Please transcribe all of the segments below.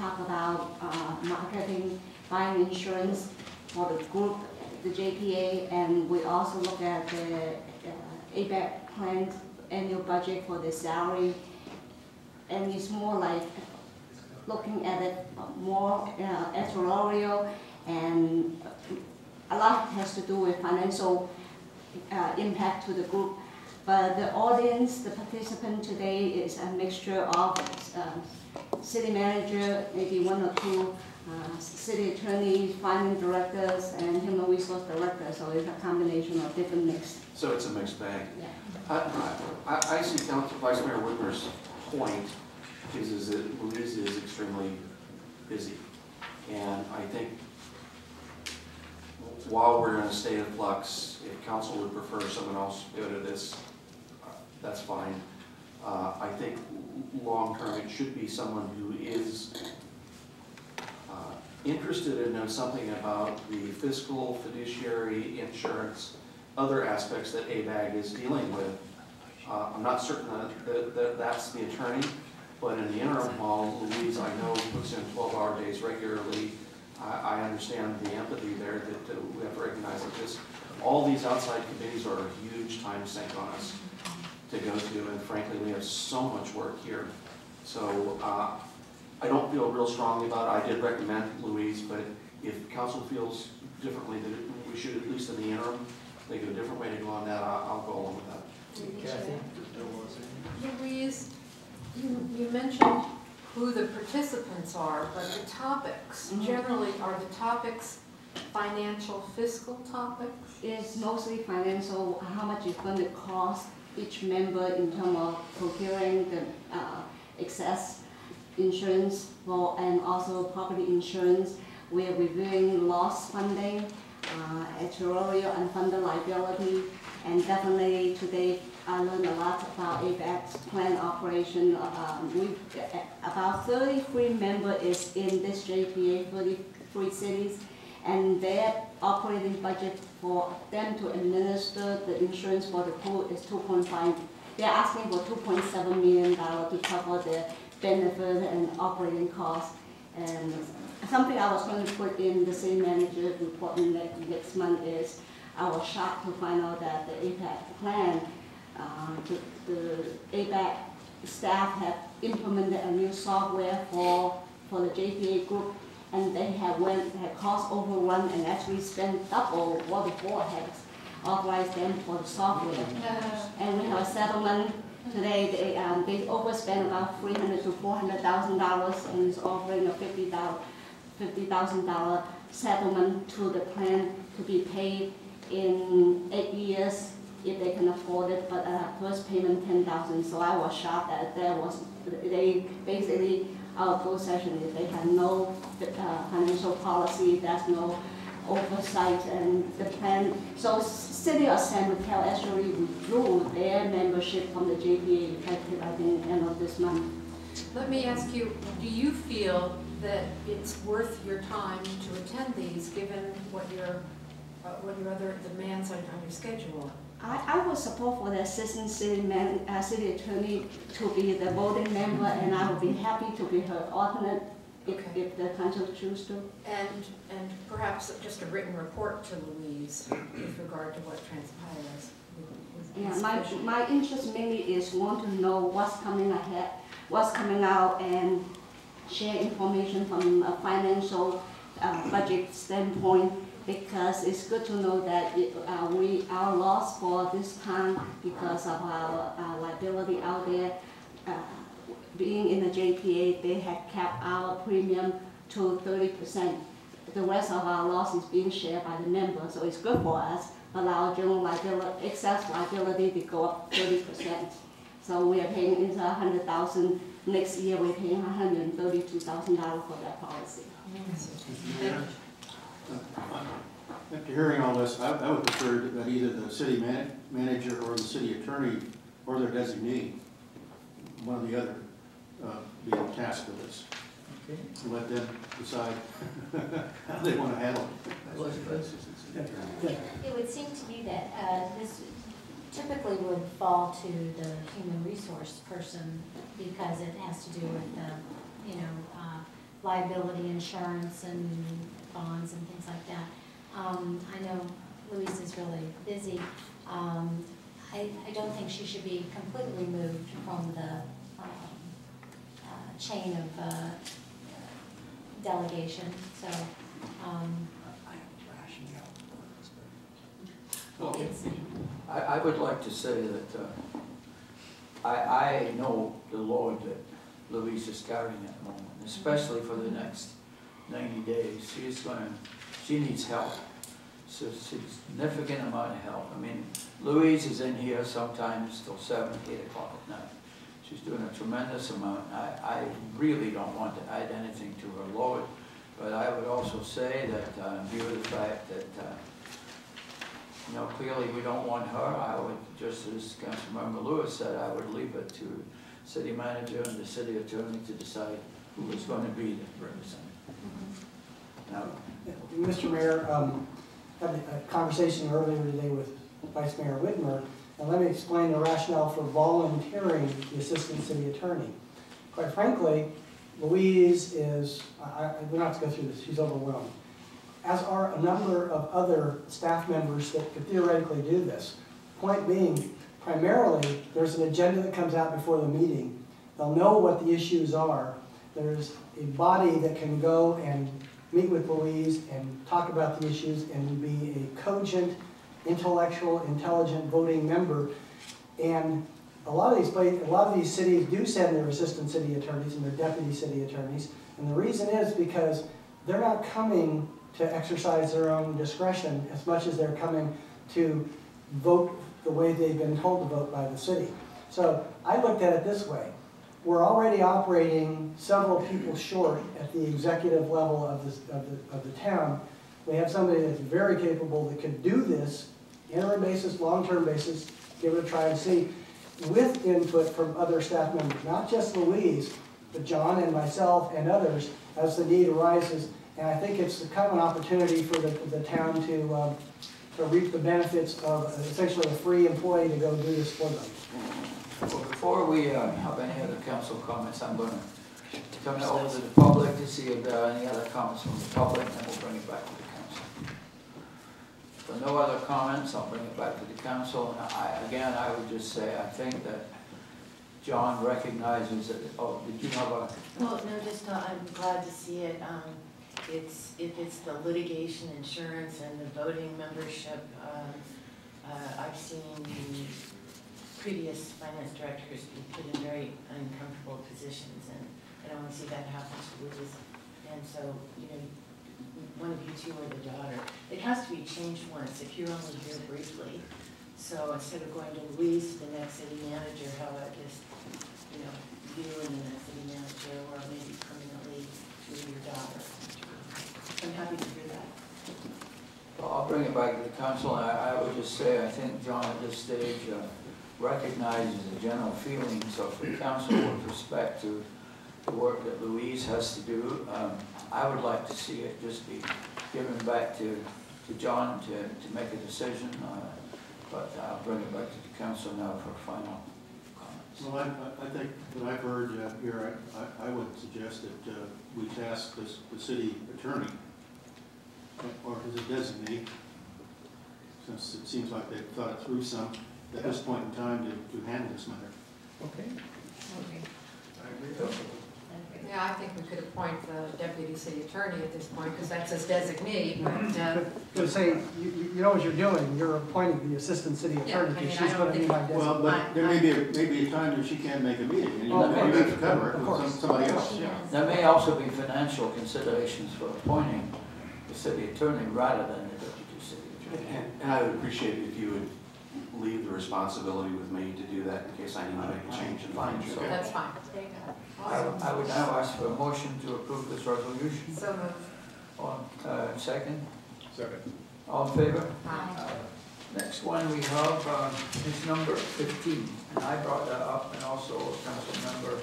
talk about marketing, buying insurance for the group, the JPA, and we also look at the ABAC plan annual budget for the salary, and it's more like looking at it more actuarial, and a lot has to do with financial impact to the group. But the audience, the participant today is a mixture of city manager, maybe one or two city attorneys, finance directors, and human resource directors. So it's a combination of different mix. So it's a mixed bag. Yeah. I see Council Vice Mayor Whitmer's point is that Louise is extremely busy. And I think while we're in a state of flux, if council would prefer someone else go to this, that's fine. I think long-term it should be someone who is interested and knows something about the fiscal, fiduciary, insurance, other aspects that ABAG is dealing with. I'm not certain that that's the attorney, but in the interim, while Louise, I know, puts in 12-hour days regularly, I understand the empathy there that we have to recognize that all these outside committees are a huge time sink on us to go to, and frankly, we have so much work here. So I don't feel real strongly about it. I did recommend Louise, but if council feels differently that we should, at least in the interim, think of a different way to go on that, I'll go along with that. Kathy? Louise, you mentioned who the participants are, but the topics, generally, are the topics financial, fiscal topics? It's mostly financial, how much it's going to cost each member in terms of procuring the excess insurance and also property insurance. We are reviewing loss funding, actuarial and funded liability, and definitely today I learned a lot about ABAC's plan operation. About 33 members is in this JPA, 33 cities, and their operating budget for them to administer the insurance for the pool is 2.5. They're asking for $2.7 million to cover the benefit and operating costs. And something I was going to put in the city manager report next month is I was shocked to find out that the ABAC plan, the ABAC staff have implemented a new software for the JPA group, and they had cost overrun and actually spent double what the board had authorized them for the software. And we have a settlement today. They overspent about $300,000 to $400,000, and is offering a $50,000 settlement to the plan to be paid in 8 years if they can afford it, but first payment $10,000. So I was shocked that they basically, our closed session is they had no financial policy, there's no oversight, and the plan. So City of San Rafael actually withdrew their membership from the JPA effective, I think, end of this month. Let me ask you, do you feel that it's worth your time to attend these, given what your other demands on your schedule? I would support for the assistant city attorney to be the voting member, and I would be happy to be her alternate if the council chooses to. And perhaps just a written report to Louise with regard to what transpires. Yeah, my interest mainly is want to know what's coming ahead, what's coming out, and share information from a financial budget standpoint, because it's good to know that our loss for this time because of our liability out there. Being in the JPA, they had capped our premium to 30%. The rest of our loss is being shared by the members, so it's good for us. But our general liability, excess liability, to go up 30%. So we are paying into $100,000. Next year, we're paying $132,000 for that policy. After hearing all this, I would prefer that either the city manager or the city attorney or their designee, one or the other, be tasked with this. Okay. And let them decide how they want to handle it. It would seem to me that this typically would fall to the human resource person because it has to do with liability insurance and bonds and things like that. I know Louise is really busy. I don't think she should be completely removed from the chain of delegation, so. Well, It's, I would like to say that I know the load that Louise is carrying at the moment, especially for the next 90 days. She needs help. So significant amount of help. I mean, Louise is in here sometimes till 7, 8 o'clock at night. She's doing a tremendous amount. I really don't want to add anything to her load, but I would also say that in view of the fact that you know, clearly we don't want her, I would, just as Councilmember Lewis said, I would leave it to city manager and the city attorney to decide who is going to be the representative. Now, Mr. Mayor, had a conversation earlier today with Vice Mayor Whitmer, and let me explain the rationale for volunteering the assistant city attorney. Quite frankly, Louise is, we don't have to go through this, she's overwhelmed. As are a number of other staff members that could theoretically do this. Point being, primarily, there's an agenda that comes out before the meeting. They'll know what the issues are. There's a body that can go and meet with Louise and talk about the issues and be a cogent, intellectual, intelligent voting member. And a lot of these cities do send their assistant city attorneys and their deputy city attorneys. And the reason is because they're not coming to exercise their own discretion as much as they're coming to vote the way they've been told to vote by the city. So I looked at it this way. We're already operating several people short at the executive level of the town. We have somebody that's very capable that could do this, interim basis, long-term basis, give it a try and see, with input from other staff members, not just Louise, but John and myself and others as the need arises. And I think it's kind of an opportunity for the town to reap the benefits of essentially a free employee to go do this for them. well, before we have any other council comments, I'm going to turn it over to the public to see if there are any other comments from the public, and then we'll bring it back to the council. If there are no other comments, I'll bring it back to the council. And again, I would just say, I think that John recognizes that, oh, did you have a... Well, no, just, I'm glad to see it. If it's the litigation insurance and the voting membership, I've seen the previous finance directors be put in very uncomfortable positions, and I don't want to see that happen to Louise. And so, you know, one of you two are the daughter. It has to be changed once if you're only here briefly. So instead of going to Louise, to the next city manager, how about just, you know, you and the next city manager, or maybe permanently to your daughter. I'm happy to hear that. Well, I'll bring it back to the council, and I would just say, I think John at this stage recognizes the general feelings of the council with respect to the work that Louise has to do. I would like to see it just be given back to John to make a decision, but I'll bring it back to the council now for final comments. Well, I think what I've heard here, I would suggest that we task the city attorney or his designee, since it seems like they've thought it through some at this point in time to handle this matter. Okay. I agree. Yeah, I think we could appoint the deputy city attorney at this point, because that's his designee, but, To say, you know what you're doing, you're appointing the assistant city attorney, Yeah, I mean, because I she's don't going to be think- my designee. Well, but there may be a time that she can't make a meeting, and you Oh, of have course. to cover it Of with course. somebody else. she has. There may also be financial considerations for appointing the city attorney rather than the deputy city attorney. And I would appreciate it if you would leave the responsibility with me to do that in case I need to make a change in finance. So that's fine. There you go. I would now ask for a motion to approve this resolution. So moved. Second? Second. All in favor? Aye. Next one we have is number 15, and I brought that up, and also Councilmember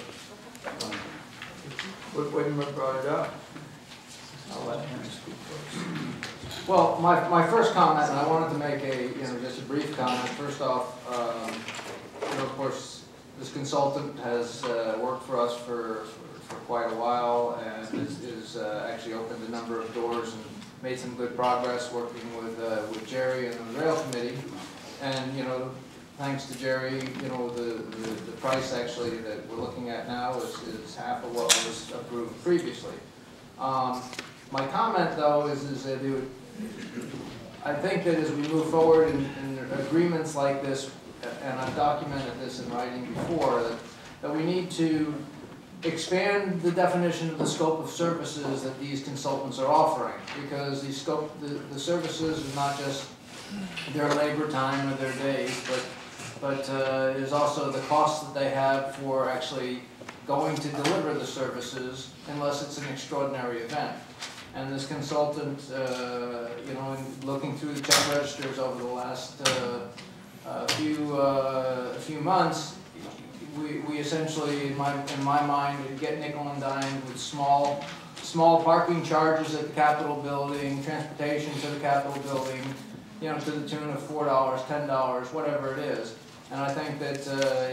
Whitmer brought it up. I'll let him speak first. Well, my first comment, and I wanted to make just a brief comment. First off, of course, this consultant has worked for us for for quite a while and is actually opened a number of doors and made some good progress working with Jerry and the rail committee. And, you know, thanks to Jerry, you know, the price actually that we're looking at now is half of what was approved previously. My comment though is that I think that as we move forward in agreements like this, and I've documented this in writing before, that we need to expand the definition of the scope of services that these consultants are offering, because the services is not just their labor time or their days, but is also the cost that they have for actually going to deliver the services unless it's an extraordinary event. And this consultant, you know, in looking through the check registers over the last few months, we essentially, in my mind, get nickel and dime with small parking charges at the Capitol building, transportation to the Capitol building, you know, to the tune of $4, $10, whatever it is. And I think that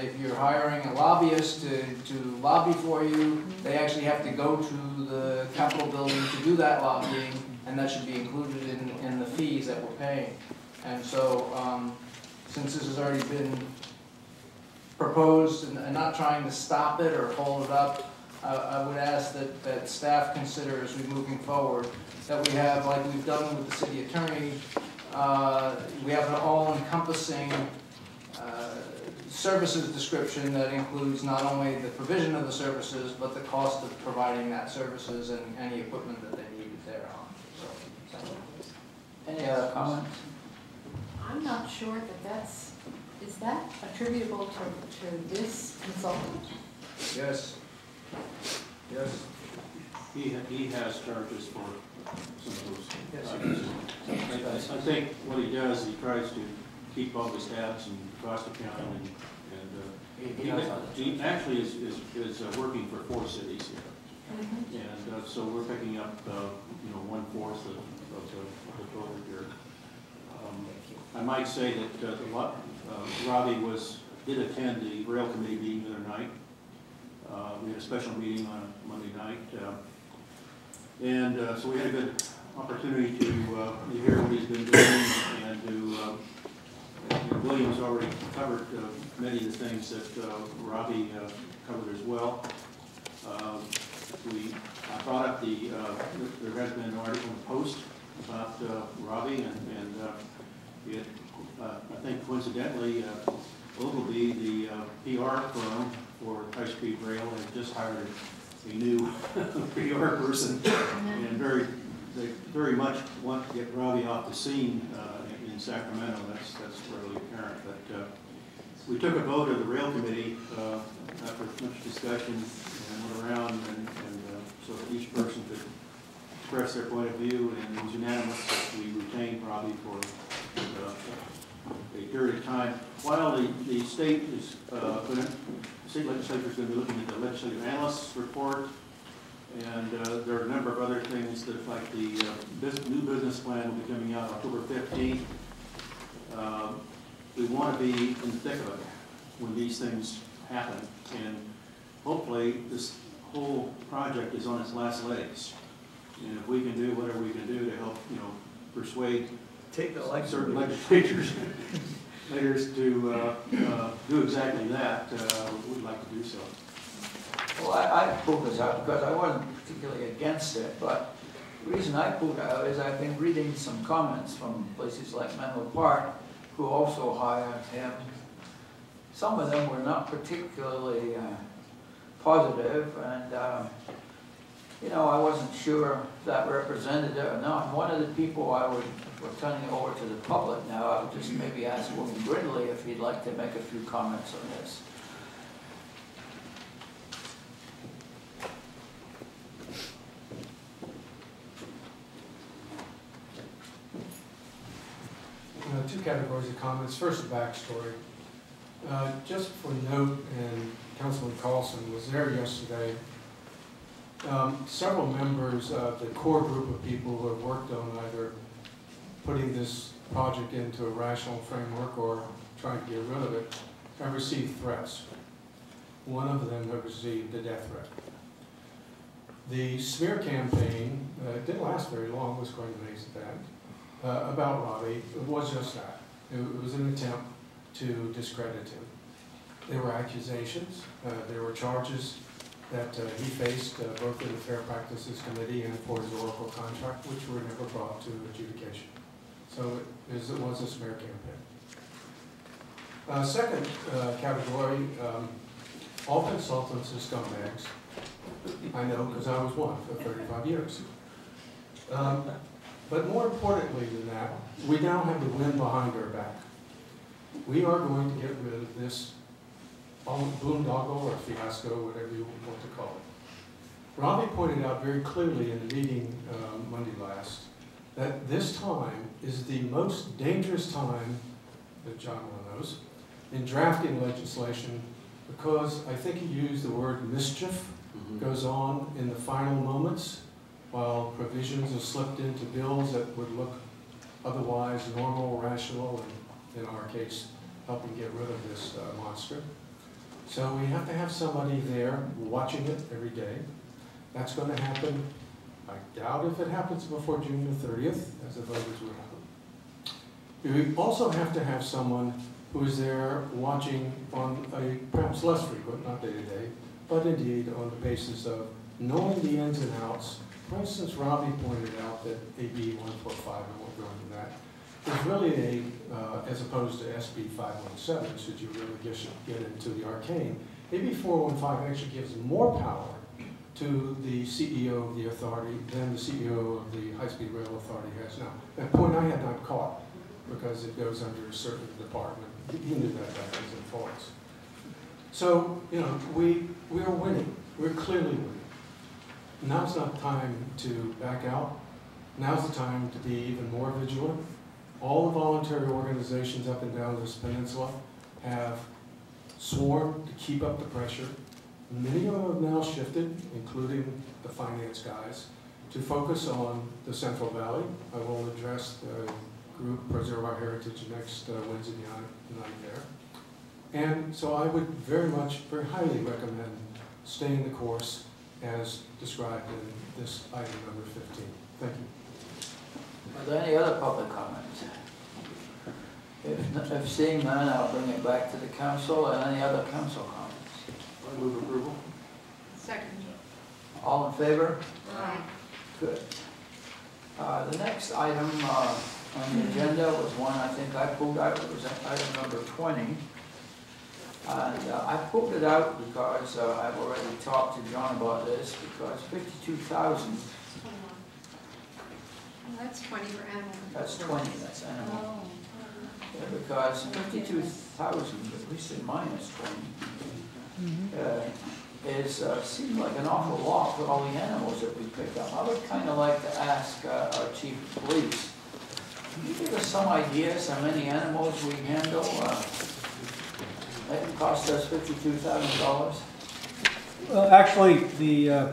if you're hiring a lobbyist to lobby for you, they actually have to go to the Capitol building to do that lobbying, and that should be included in the fees that we're paying. And so, since this has already been proposed, and not trying to stop it or hold it up, I would ask that staff consider as we're moving forward that we have, like we've done with the city attorney, we have an all-encompassing services description that includes not only the provision of the services, but the cost of providing that services and any equipment that they need thereon. So, Any other comments? I'm not sure that is that attributable to this consultant? yes. Yes. He has charges for some of those. Yes. I think what he does, he tries to keep all the stats and cost accounting, and he actually is working for 4 cities here. And so we're picking up, you know, 1/4 of the total here. I might say that Robbie did attend the rail committee meeting the other night. We had a special meeting on a Monday night, and so we had a good opportunity to hear what he's been doing, and to William's already covered many of the things that Robbie covered as well. I brought up there has been an article in the Post about Robbie, and I think coincidentally, Ogilvy, the PR firm for high-speed rail, has just hired a new PR person, and they very much want to get Robbie off the scene in Sacramento. That's really apparent. But we took a vote of the rail committee after much discussion, and went around, and so that each person could express their point of view, and it was unanimous that we retained Robbie for a period of time while the state is the state legislature is going to be looking at the legislative analyst's report, and there are a number of other things that, like the new business plan will be coming out October 15th. We want to be in the thick of it when these things happen, and hopefully this whole project is on its last legs. And if we can do whatever we can do to help, you know, persuade certain legislators to do exactly that, we'd like to do so. Well, I pulled this out because I wasn't particularly against it, but the reason I pulled it out is I've been reading some comments from places like Menlo Park, who also hired him. Some of them were not particularly positive, and you know, I wasn't sure if that represented it or not. And one of the people we're turning it over to the public now, I would just maybe ask William Brindley if he'd like to make a few comments on this. Two categories of comments. First, a backstory. Just for note, and Councilman Carlson was there yesterday, several members of the core group of people who have worked on either putting this project into a rational framework or trying to get rid of it have received threats. One of them have received a death threat. The smear campaign didn't last very long, was quite amazed at that, about Robbie. It was just that. It was an attempt to discredit him. There were accusations, there were charges that he faced both in the Fair Practices Committee and for his Oracle contract, which were never brought to adjudication. So it was a smear campaign. Second category, all consultants are scumbags. I know because I was one for 35 years. But more importantly than that, we now have the wind behind our back. We are going to get rid of this boondoggle or fiasco, whatever you want to call it. Robbie pointed out very clearly in the meeting Monday last that this time is the most dangerous time, that John well knows, in drafting legislation because I think he used the word mischief goes on in the final moments while provisions are slipped into bills that would look otherwise normal, rational, and in our case, helping get rid of this monster. So we have to have somebody there watching it every day. That's going to happen. I doubt if it happens before June the 30th, as the voters would have. We also have to have someone who is there watching on a perhaps less frequent, not day to day, but indeed on the basis of knowing the ins and outs. For instance, Robbie pointed out that AB 145, I won't go into that, is really a, as opposed to SB 517, should you really get into the arcane. AB 415 actually gives more power to the CEO of the authority than the CEO of the High-Speed Rail Authority has now. That point I had not caught because it goes under a certain department. He knew that backwards and forwards. So, you know, we are winning. We're clearly winning. Now's not time to back out. Now's the time to be even more vigilant. All the voluntary organizations up and down this peninsula have sworn to keep up the pressure. Many of them have now shifted, including the finance guys, to focus on the Central Valley. I will address the group Preserve Our Heritage next Wednesday night there. And so I would very highly recommend staying the course as described in this item number 15. Thank you. Are there any other public comments? If seeing none, I'll bring it back to the council. And any other council comments? I move approval. Second. All in favor? Aye. Good. The next item on the agenda was one I think I pulled out. It was item number 20. And I pulled it out because I've already talked to John about this, because 52,000. That's 20 for animal. That's 20, that's animal. Yeah, because 52,000, at least in mine is 20, seems like an awful lot for all the animals that we pick up. I would kind of like to ask our chief of police, can you give us some ideas how many animals we handle? It cost us $52,000. Well, actually, I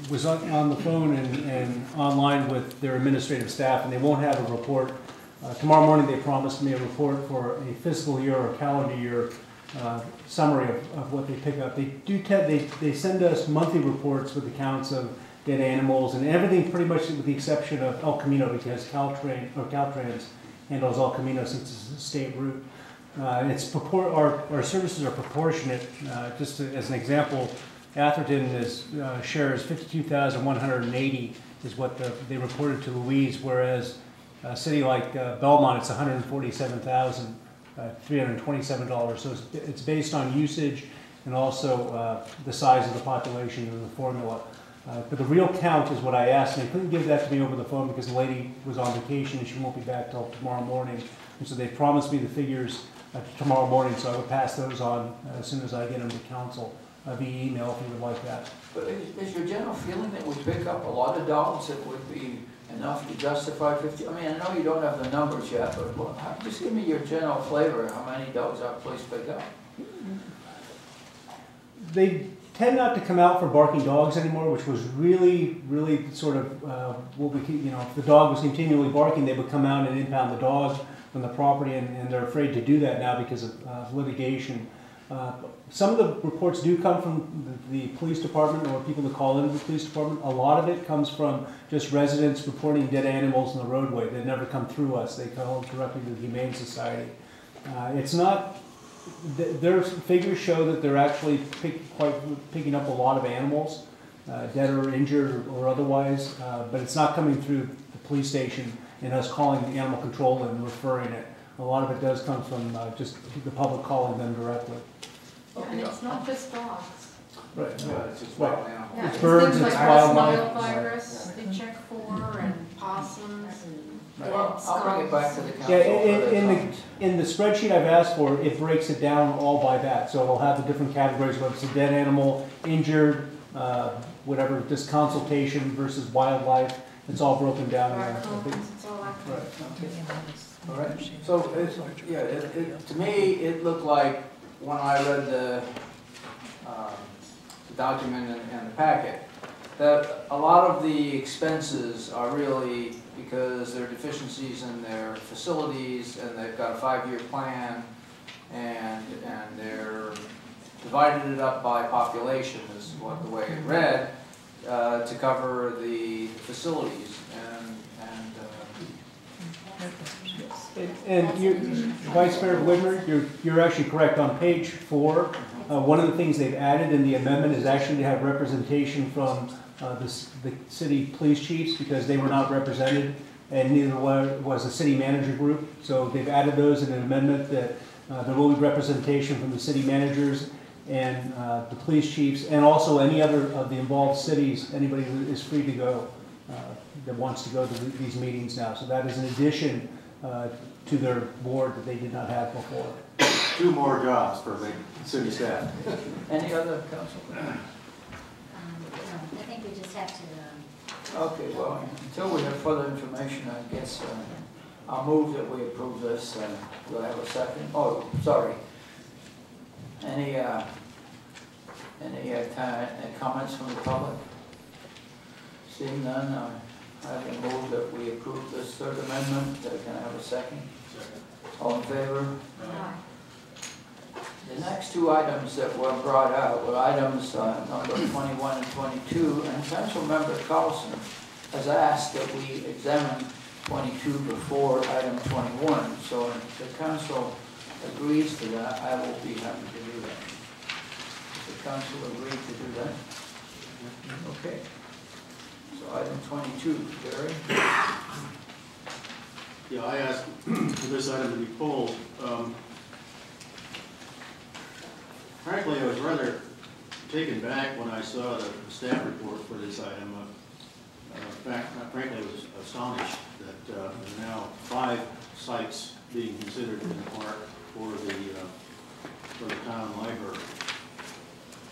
was on the phone and online with their administrative staff, and they won't have a report. Tomorrow morning, they promised me a report for a fiscal year or calendar year summary of what they pick up. They send us monthly reports with accounts of dead animals and everything, pretty much with the exception of El Camino, because Caltrans handles El Camino since it's a state route. Our services are proportionate. Just as an example, Atherton shares 52,180 is what they reported to Louise, whereas a city like Belmont, it's $147,327. So it's based on usage and also the size of the population and the formula. But the real count is what I asked, and they couldn't give that to me over the phone because the lady was on vacation and she won't be back till tomorrow morning. And so they promised me the figures tomorrow morning, so I would pass those on as soon as I get them to council via email if you would like that. But is your general feeling that we pick up a lot of dogs that would be enough to justify 50? I mean, I know you don't have the numbers yet, but just give me your general flavor of how many dogs our police pick up. They tend not to come out for barking dogs anymore, which was really sort of what we, if the dog was continually barking, they would come out and impound the dog from the property, and they're afraid to do that now because of litigation. Some of the reports do come from the police department or people that call into the police department. A lot of it comes from just residents reporting dead animals in the roadway. They never come through us. They call directly to the Humane Society. It's not, their figures show that they're actually picking up a lot of animals, dead or injured or otherwise, but it's not coming through the police station and us calling the animal control and referring it. A lot of it does come from just the public calling them directly. And it's not just dogs. Right. Yeah, it's just Right. wild animals. Yeah, It's birds, things it's like wildlife. West Nile virus, they check for, and possums, and Well, I'll bring it back to the council. Yeah, for their in comments. the spreadsheet I've asked for, it breaks it down all by that. So it'll have the different categories, whether it's a dead animal, injured, whatever, just consultation versus wildlife. It's all broken down there. raccoons, it's all that kind of Right. All right, so to me, it looked like when I read the document and the packet, that a lot of the expenses are really because there are deficiencies in their facilities and they've got a 5-year plan and they're divided it up by population is what the way it read to cover the facilities And you, Vice Mayor Whitmer, you're actually correct. On page 4, one of the things they've added in the amendment is actually to have representation from the city police chiefs because they were not represented, and neither was the city manager group. So they've added those in an amendment that there will be representation from the city managers and the police chiefs, and also any other of the involved cities. Anybody who is free to go that wants to go to these meetings now. So that is an addition to their board that they did not have before. 2 more jobs for the city staff. any other council? No, I think we just have to, Okay, well, until we have further information, I guess I'll move that we approve this. Will I have a second? Oh, sorry. Any comments from the public? Seeing none, I will move that we approve this 3rd amendment. Can I have a second? Second. All in favor? Aye. The next 2 items that were brought out were items number 21 and 22, and Councilmember Carlson has asked that we examine 22 before item 21. So if the council agrees to that, I will be happy to do that. Does the council agree to do that? Okay. So item 22, Gary? Yeah, I asked for this item to be pulled. Frankly, I was rather taken back when I saw the staff report for this item. Frankly, I was astonished that there are now 5 sites being considered in the park for the town library.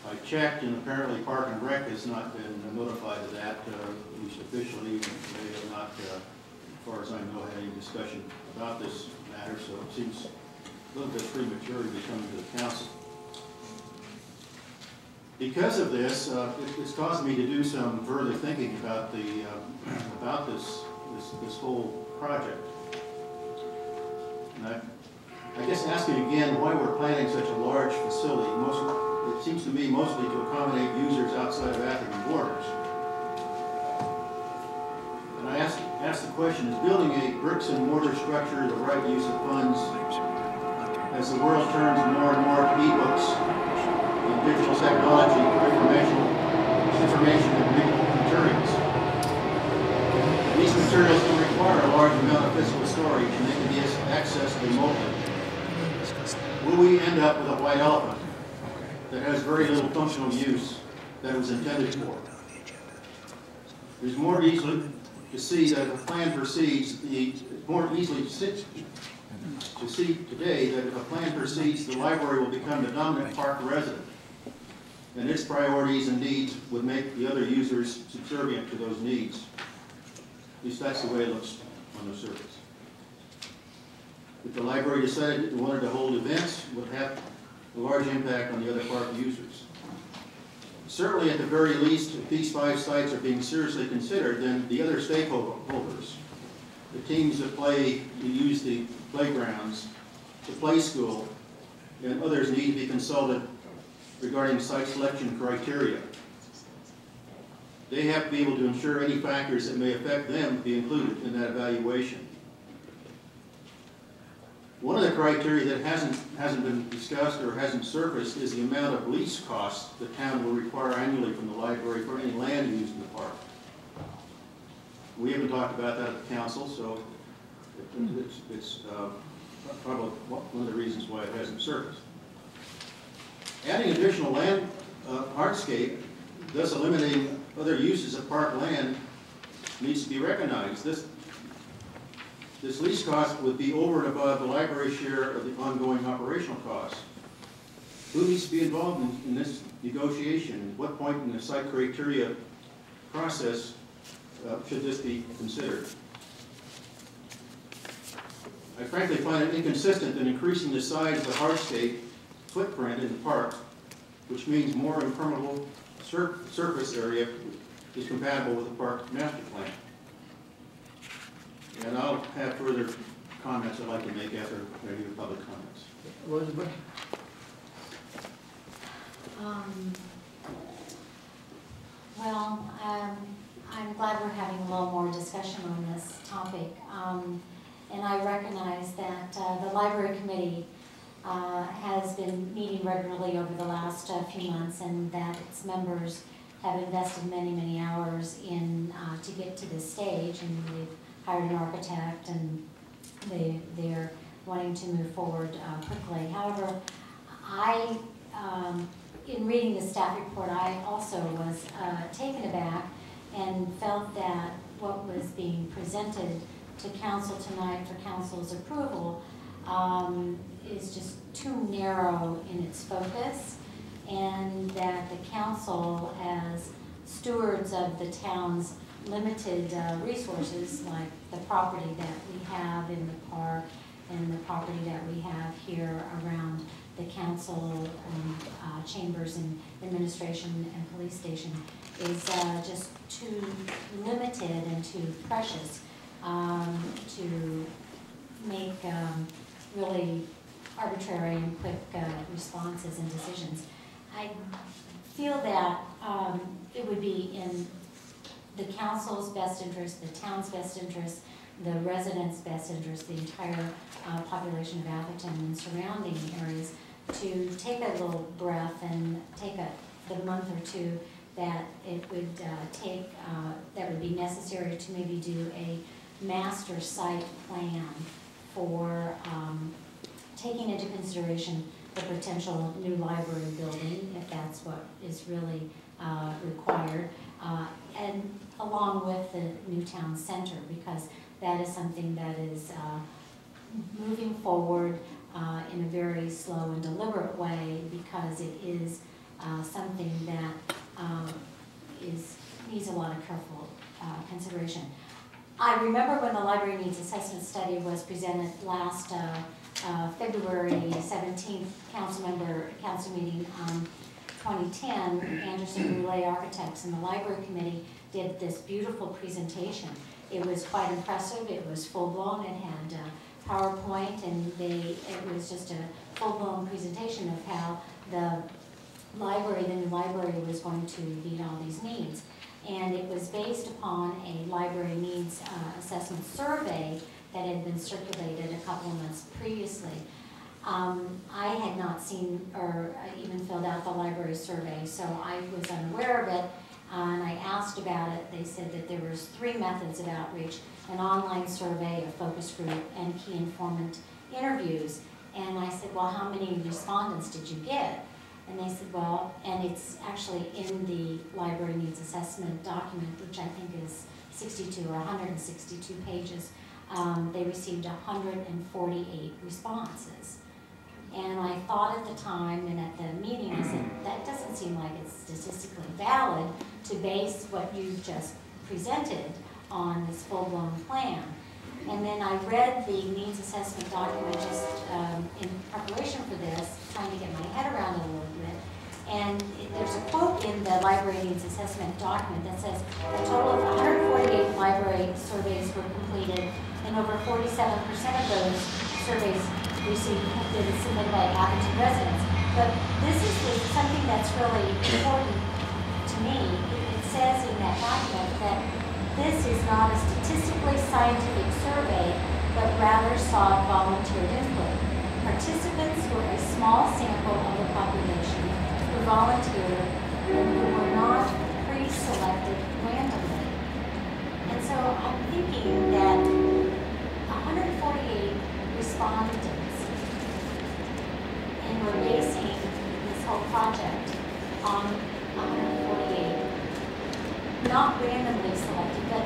I checked, and apparently Park and Rec has not been notified of that, at least officially. They have not, as far as I know, had any discussion about this matter, so it seems a little bit premature to be coming to the council. Because of this, it's caused me to do some further thinking about this whole project. And I guess asking again why we're planning such a large facility. It seems to me mostly to accommodate users outside of Atherton borders. And I asked the question: is building a bricks and mortar structure the right use of funds as the world turns more and more to e-books and digital technology for information and materials? These materials can require a large amount of physical storage, and they can be accessed remotely. Will we end up with a white elephant that has very little functional use that it was intended for? It's more easily to see that if a plan proceeds, more easily to see today that if a plan proceeds, the library will become the dominant park resident, and its priorities and needs would make the other users subservient to those needs. At least that's the way it looks on the surface. If the library decided it wanted to hold events, it would have a large impact on the other park users. Certainly, at the very least, if these 5 sites are being seriously considered, then the other stakeholders, the teams that use the playgrounds, the play school, and others need to be consulted regarding site selection criteria. They have to be able to ensure any factors that may affect them be included in that evaluation. One of the criteria that hasn't been discussed or hasn't surfaced is the amount of lease costs the town will require annually from the library for any land used in the park. We haven't talked about that at the council, so it's probably one of the reasons why it hasn't surfaced. Adding additional land hardscape, thus eliminating other uses of park land, needs to be recognized. This lease cost would be over and above the library share of the ongoing operational costs. Who needs to be involved in this negotiation? At what point in the site criteria process should this be considered? I frankly find it inconsistent in increasing the size of the hardscape footprint in the park, which means more impermeable surface area is compatible with the park master plan. And I'll have further comments I'd like to make after I hear public comments. Elizabeth? Well, I'm glad we're having a little more discussion on this topic. And I recognize that the library committee has been meeting regularly over the last few months, and that its members have invested many, many hours in to get to this stage, and they've hired an architect, and they're wanting to move forward quickly. However, in reading the staff report, I also was taken aback and felt that what was being presented to council tonight for council's approval is just too narrow in its focus, and that the council, as stewards of the town's limited resources, like the property that we have in the park and the property that we have here around the council chambers and administration and police station, is just too limited and too precious to make really arbitrary and quick responses and decisions. I feel that it would be in the council's best interest, the town's best interest, the residents' best interest, the entire population of Atherton and surrounding areas, to take a little breath and take the month or two that it would take, that would be necessary to maybe do a master site plan for taking into consideration the potential new library building, if that's what is really required, and along with the new town center, because that is something that is moving forward in a very slow and deliberate way, because it is something that needs a lot of careful consideration. I remember when the library needs assessment study was presented last February 17th council meeting 2010, Anderson Roulet Architects and the library committee did this beautiful presentation. It was quite impressive. It was full-blown. It had PowerPoint, and it was just a full-blown presentation of how the new library was going to meet all these needs. And it was based upon a library needs assessment survey that had been circulated a couple of months previously. I had not seen or even filled out the library survey, so I was unaware of it, and I asked about it. They said that there was 3 methods of outreach: an online survey, a focus group, and key informant interviews. And I said, well, how many respondents did you get? And they said, well, and it's actually in the library needs assessment document, which I think is 62 or 162 pages. They received 148 responses. And I thought at the time and at the meeting, I said, that doesn't seem like it's statistically valid to base what you just presented on this full-blown plan. And then I read the needs assessment document just in preparation for this, trying to get my head around it a little bit. And there's a quote in the library needs assessment document that says, a total of 148 library surveys were completed, and over 47% of those surveys received, submitted by Atherton residents. But this is something that's really important to me. It says in that document that this is not a statistically scientific survey, but rather sought volunteer input. Participants were a small sample of the population who volunteered and who were not pre-selected randomly. And so I'm thinking that 148 respondents, and we're basing this whole project on 148, not randomly selected, but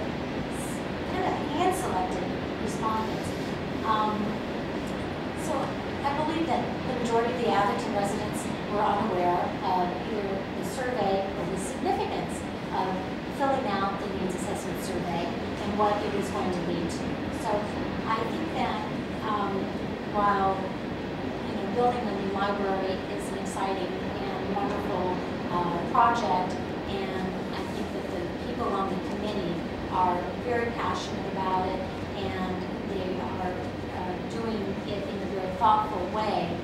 kind of hand-selected respondents. So I believe that the majority of the Atherton residents were unaware of either the survey or the significance of filling out the needs assessment survey and what it was going to lead to. So I think that while building a new library is an exciting and wonderful project, and I think that the people on the committee are very passionate about it, and they are doing it in a very thoughtful way.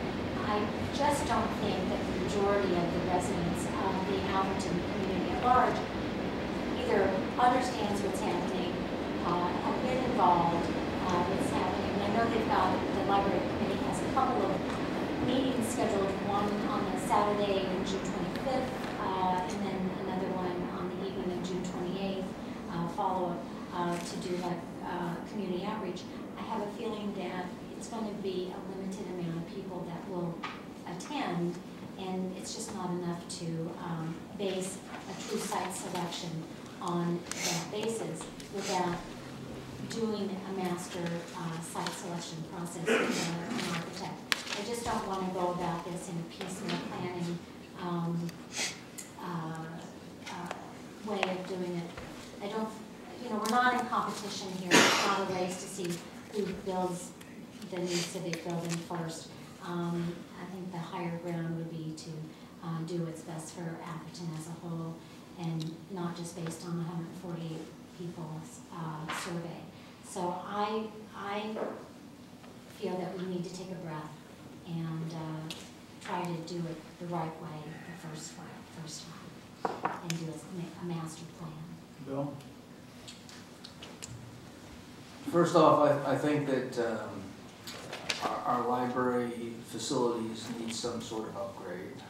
I just don't think that the majority of the residents of the Atherton community at large either understands what's happening, have been involved what's happening. And I know they've got, the library committee has a couple of meetings scheduled, one on a Saturday on June 25th, and then another one on the evening of June 28th, follow-up to do like community outreach. I have a feeling that it's going to be a limited amount of people that will attend, and it's just not enough to base a true site selection on that basis without doing a master site selection process with an architect. I just don't want to go about this in a piecemeal planning way of doing it. I don't, we're not in competition here. It's not a race to see who builds the new civic building first. I think the higher ground would be to do what's best for Atherton as a whole, and not just based on the 148 people's survey. So I feel that we need to take a breath and try to do it the right way the first time, and do a master plan. Bill? First off, I think that our library facilities need some sort of upgrade.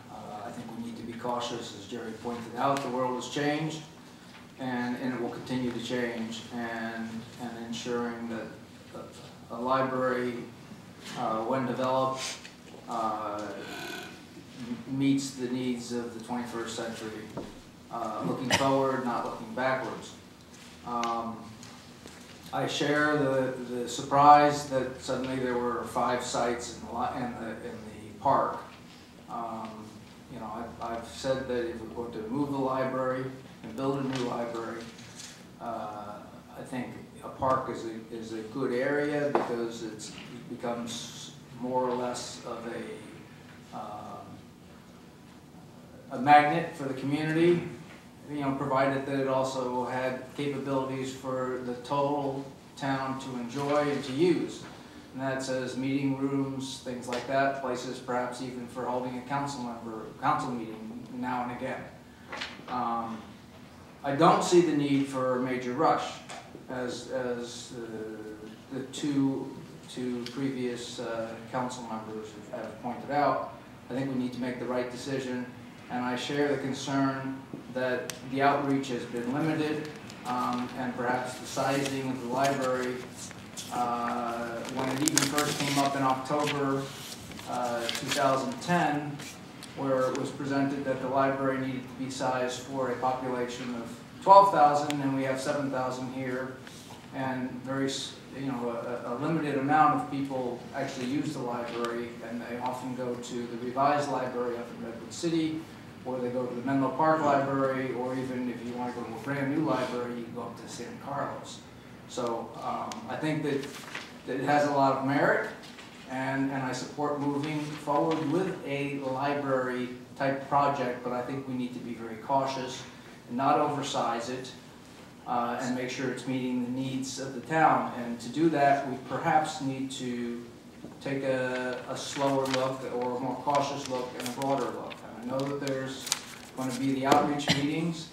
I think we need to be cautious, as Jerry pointed out. The world has changed, and it will continue to change, and ensuring that a library, when developed, meets the needs of the 21st century, looking forward, not looking backwards. I share the surprise that suddenly there were 5 sites in the park. I've said that if we're going to move the library and build a new library, I think a park is a good area because it becomes more or less of a magnet for the community, provided that it also had capabilities for the total town to enjoy and to use. And that says meeting rooms, things like that, places perhaps even for holding a council meeting now and again. I don't see the need for a major rush, as the two previous council members have pointed out. I think we need to make the right decision, and I share the concern that the outreach has been limited, and perhaps the sizing of the library, when it even first came up in October 2010, where it was presented that the library needed to be sized for a population of 12,000, and we have 7,000 here, and a limited amount of people actually use the library, and they often go to the revised library up in Redwood City, or they go to the Menlo Park Library, or even if you want to go to a brand new library, you go up to San Carlos. So I think that it has a lot of merit, and I support moving forward with a library type project, but I think we need to be very cautious and not oversize it, and make sure it's meeting the needs of the town. And to do that, we perhaps need to take a slower look or a more cautious look and a broader look. And I know that there's going to be the outreach meetings,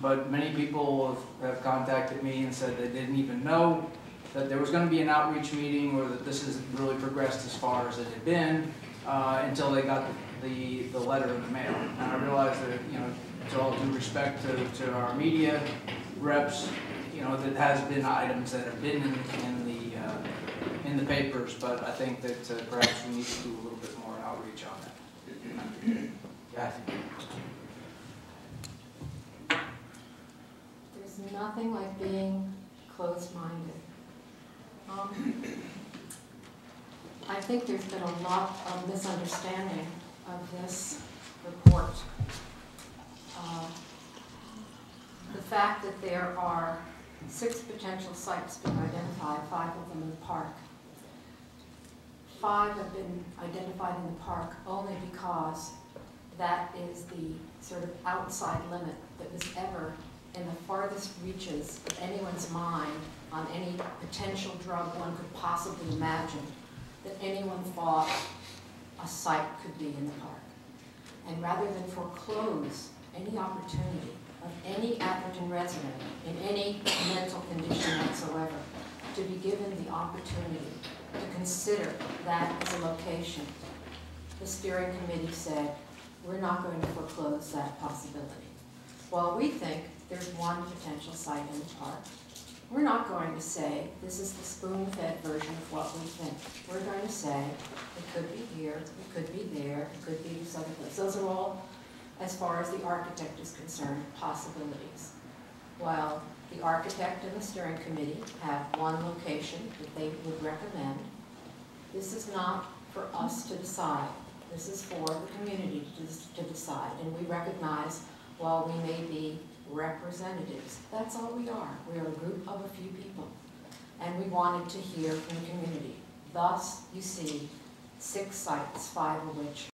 but many people have contacted me and said they didn't even know that there was going to be an outreach meeting or that this has really progressed as far as it had been until they got the letter in the mail. And I realize that, you know, to all due respect to our media reps, you know, that has been items that have been in the papers, but I think that perhaps we need to do a little bit more outreach on that. Kathy? There's nothing like being closed-minded. I think there's been a lot of misunderstanding of this report. The fact that there are 6 potential sites being identified, 5 of them in the park. 5 have been identified in the park only because that is the sort of outside limit that was ever in the farthest reaches of anyone's mind on any potential drug one could possibly imagine that anyone thought a site could be in the park. And rather than foreclose any opportunity of any Atherton resident in any mental condition whatsoever to be given the opportunity to consider that as a location, the steering committee said, we're not going to foreclose that possibility. While we think there's one potential site in the park, we're not going to say this is the spoon-fed version of what we think. We're going to say it could be here, it could be there, it could be this other place. Those are all, as far as the architect is concerned, possibilities. While the architect and the steering committee have one location that they would recommend, this is not for us to decide. This is for the community to decide. And we recognize, while we may be representatives, that's all we are. We are a group of a few people. And we wanted to hear from the community. Thus, you see 6 sites, 5 of which